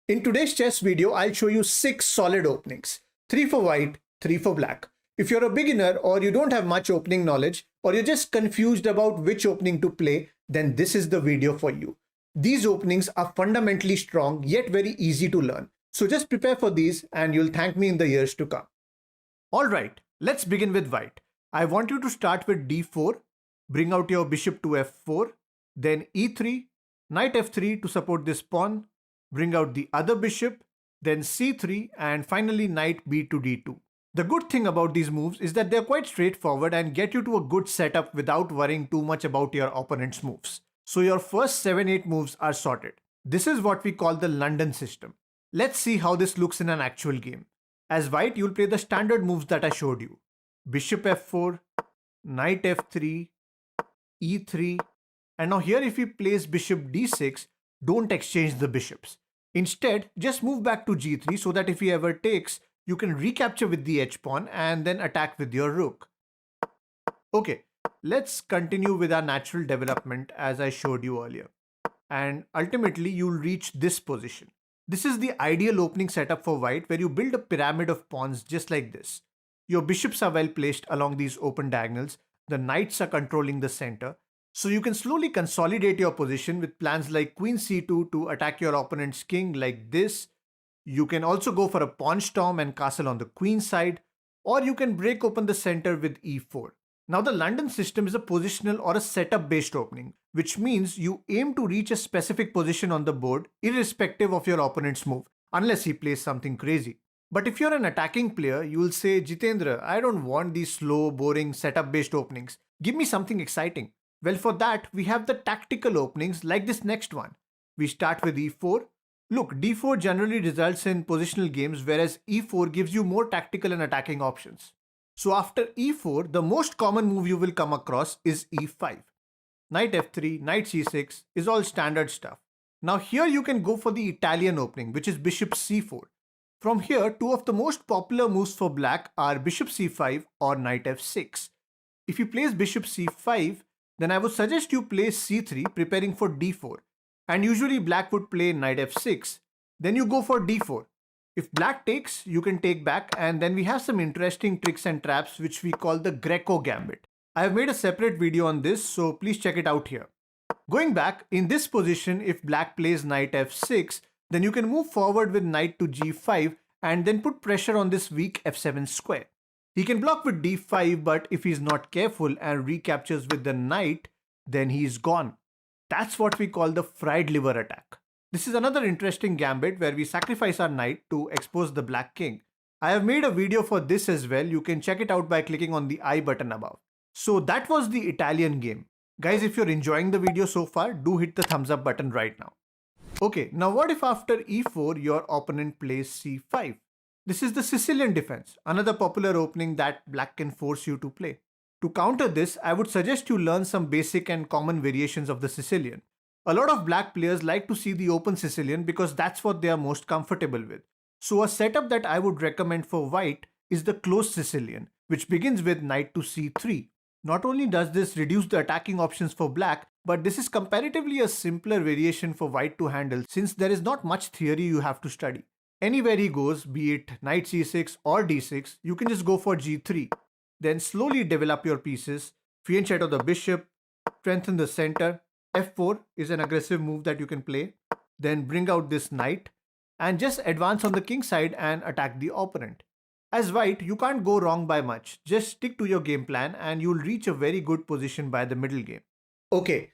In today's chess video, I'll show you 6 solid openings. 3 for white, 3 for black. If you're a beginner or you don't have much opening knowledge or you're just confused about which opening to play, then this is the video for you. These openings are fundamentally strong yet very easy to learn. So just prepare for these and you'll thank me in the years to come. Alright, let's begin with white. I want you to start with d4, bring out your bishop to f4, then e3, knight f3 to support this pawn, bring out the other bishop, then c3, and finally knight b to d2. The good thing about these moves is that they're quite straightforward and get you to a good setup without worrying too much about your opponent's moves. So your first 7-8 moves are sorted. This is what we call the London system. Let's see how this looks in an actual game. As white, you'll play the standard moves that I showed you. Bishop f4, knight f3, e3, and now here if he plays bishop d6, don't exchange the bishops. Instead, just move back to g3 so that if he ever takes, you can recapture with the h-pawn and then attack with your rook. Okay, let's continue with our natural development as I showed you earlier. And ultimately, you'll reach this position. This is the ideal opening setup for white where you build a pyramid of pawns just like this. Your bishops are well placed along these open diagonals, the knights are controlling the center, so you can slowly consolidate your position with plans like queen c2 to attack your opponent's king like this. You can also go for a pawn storm and castle on the queen side, or you can break open the center with e4. Now the London system is a positional or a setup based opening, which means you aim to reach a specific position on the board irrespective of your opponent's move, unless he plays something crazy. But if you're an attacking player, you will say, Jitendra, I don't want these slow, boring setup based openings. Give me something exciting. Well, for that, we have the tactical openings like this next one. We start with e4. Look, d4 generally results in positional games, whereas e4 gives you more tactical and attacking options. So after e4, the most common move you will come across is e5. Knight f3, knight c6 is all standard stuff. Now here you can go for the Italian opening, which is bishop c4. From here, two of the most popular moves for black are bishop c5 or knight f6. If he plays bishop c5, then I would suggest you play c3 preparing for d4. And usually black would play knight f6. Then you go for d4. If black takes, you can take back, and then we have some interesting tricks and traps which we call the Greco Gambit. I have made a separate video on this, so please check it out here. Going back, in this position, if black plays knight f6, then you can move forward with knight to g5 and then put pressure on this weak f7 square. He can block with d5, but if he's not careful and recaptures with the knight, then he's gone. That's what we call the fried liver attack. This is another interesting gambit where we sacrifice our knight to expose the black king. I have made a video for this as well. You can check it out by clicking on the I button above. So that was the Italian game. Guys, if you're enjoying the video so far, do hit the thumbs up button right now. Okay, now what if after e4 your opponent plays c5? This is the Sicilian defense, another popular opening that black can force you to play. To counter this, I would suggest you learn some basic and common variations of the Sicilian. A lot of black players like to see the open Sicilian because that's what they are most comfortable with. So a setup that I would recommend for white is the closed Sicilian, which begins with knight to c3. Not only does this reduce the attacking options for black, but this is comparatively a simpler variation for white to handle since there is not much theory you have to study. Anywhere he goes, be it knight c6 or d6, you can just go for g3. Then slowly develop your pieces, fianchetto the bishop, strengthen the center. f4 is an aggressive move that you can play. Then bring out this knight and just advance on the king side and attack the opponent. As white, you can't go wrong by much. Just stick to your game plan and you'll reach a very good position by the middle game. Okay,